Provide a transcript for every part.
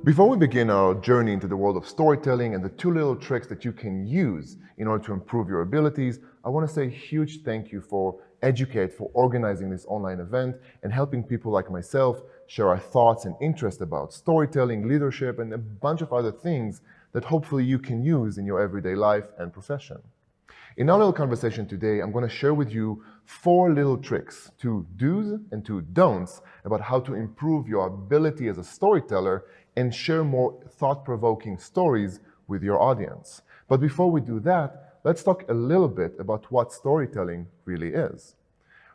Before we begin our journey into the world of storytelling and the two little tricks that you can use in order to improve your abilities, I want to say a huge thank you for Educate for organizing this online event and helping people like myself share our thoughts and interests about storytelling, leadership, and a bunch of other things that hopefully you can use in your everyday life and profession. In our little conversation today, I'm going to share with you 4 little tricks, 2 do's and 2 don'ts, about how to improve your ability as a storyteller and share more thought-provoking stories with your audience. But before we do that, let's talk a little bit about what storytelling really is.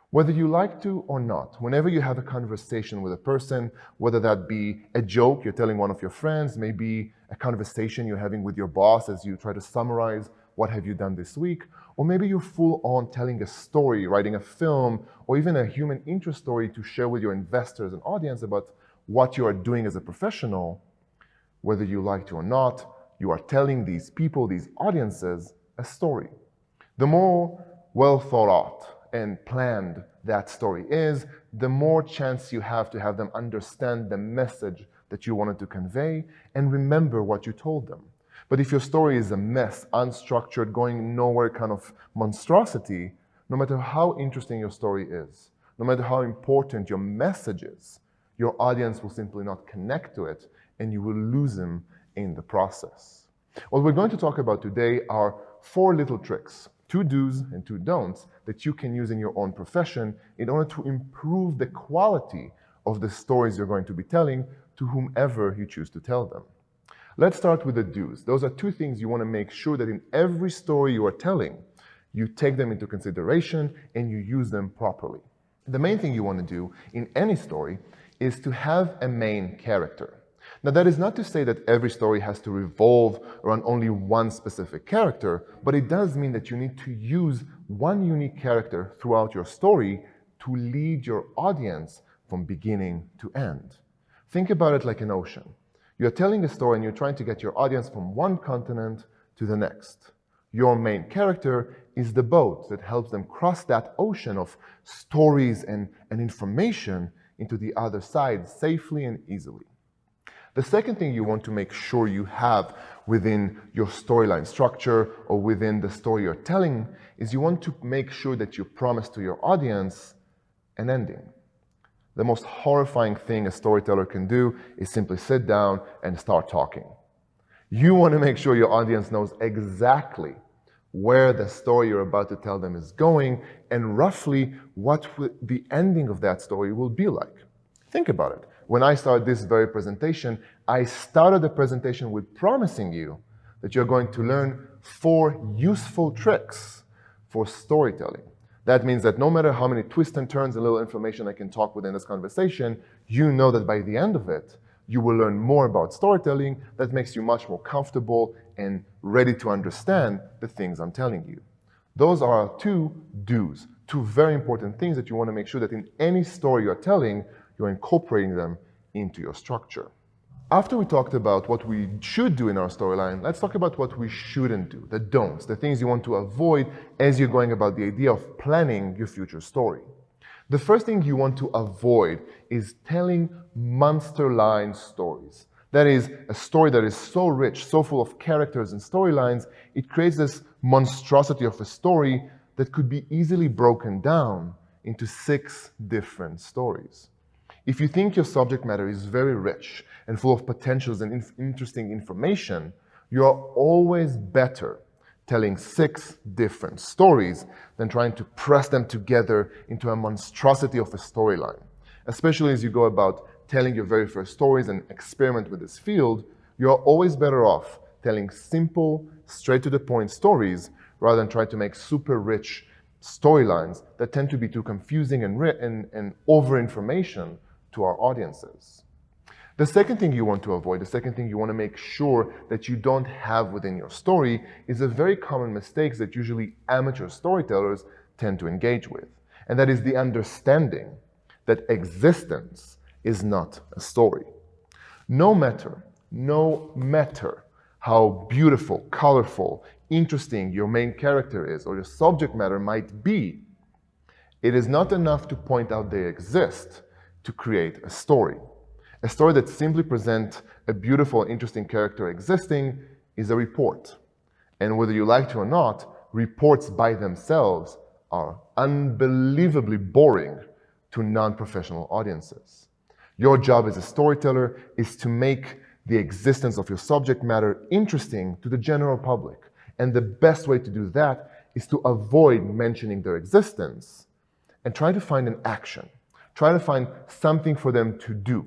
Whether you like to or not, whenever you have a conversation with a person, whether that be a joke you're telling one of your friends, maybe a conversation you're having with your boss as you try to summarize what have you done this week, or maybe you're full on telling a story, writing a film, or even a human interest story to share with your investors and audience about what you are doing as a professional, whether you like to or not, you are telling these people, these audiences, a story. The more well thought out and planned that story is, the more chance you have to have them understand the message that you wanted to convey and remember what you told them. But if your story is a mess, unstructured, going nowhere kind of monstrosity, no matter how interesting your story is, no matter how important your message is, your audience will simply not connect to it and you will lose them in the process. What we're going to talk about today are 4 little tricks, 2 do's and 2 don'ts that you can use in your own profession in order to improve the quality of the stories you're going to be telling to whomever you choose to tell them. Let's start with the do's. Those are 2 things you want to make sure that in every story you are telling, you take them into consideration and you use them properly. The main thing you want to do in any story is to have a main character. Now, that is not to say that every story has to revolve around only one specific character, but it does mean that you need to use one unique character throughout your story to lead your audience from beginning to end. Think about it like an ocean. You're telling a story and you're trying to get your audience from one continent to the next. Your main character is the boat that helps them cross that ocean of stories and information into the other side safely and easily. The second thing you want to make sure you have within your storyline structure or within the story you're telling is you want to make sure that you promise to your audience an ending. The most horrifying thing a storyteller can do is simply sit down and start talking. You want to make sure your audience knows exactly where the story you're about to tell them is going and roughly what the ending of that story will be like. Think about it. When I started this very presentation, I started the presentation with promising you that you're going to learn 4 useful tricks for storytelling. That means that no matter how many twists and turns and little information I can talk within this conversation, you know that by the end of it, you will learn more about storytelling that makes you much more comfortable and ready to understand the things I'm telling you. Those are our 2 do's, 2 very important things that you want to make sure that in any story you're telling, you're incorporating them into your structure. After we talked about what we should do in our storyline, let's talk about what we shouldn't do, the don'ts, the things you want to avoid as you're going about the idea of planning your future story. The first thing you want to avoid is telling monster line stories. That is, a story that is so rich, so full of characters and storylines, it creates this monstrosity of a story that could be easily broken down into 6 different stories. If you think your subject matter is very rich and full of potentials and interesting information, you are always better telling 6 different stories than trying to press them together into a monstrosity of a storyline. Especially as you go about telling your very first stories and experiment with this field, you're always better off telling simple, straight to the point stories rather than trying to make super rich storylines that tend to be too confusing and over information to our audiences. The second thing you want to avoid, the second thing you want to make sure that you don't have within your story is a very common mistake that usually amateur storytellers tend to engage with. And that is the understanding that existence is not a story. No matter how beautiful, colorful, interesting your main character is or your subject matter might be, it is not enough to point out they exist to create a story. A story that simply presents a beautiful, interesting character existing is a report. And whether you like to or not, reports by themselves are unbelievably boring to non-professional audiences. Your job as a storyteller is to make the existence of your subject matter interesting to the general public. And the best way to do that is to avoid mentioning their existence and try to find an action. Try to find something for them to do.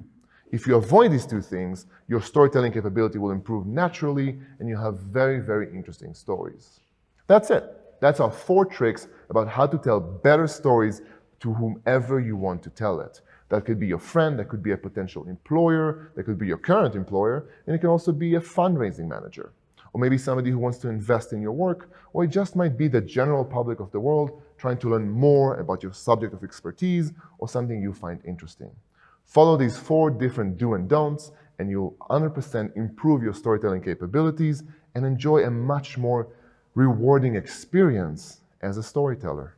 If you avoid these two things, your storytelling capability will improve naturally and you'll have very, very interesting stories. That's it. That's our 4 tricks about how to tell better stories to whomever you want to tell it. That could be your friend, that could be a potential employer, that could be your current employer, and it can also be a fundraising manager. Or maybe somebody who wants to invest in your work, or it just might be the general public of the world trying to learn more about your subject of expertise or something you find interesting. Follow these 4 different do and don'ts, and you'll 100% improve your storytelling capabilities and enjoy a much more rewarding experience as a storyteller.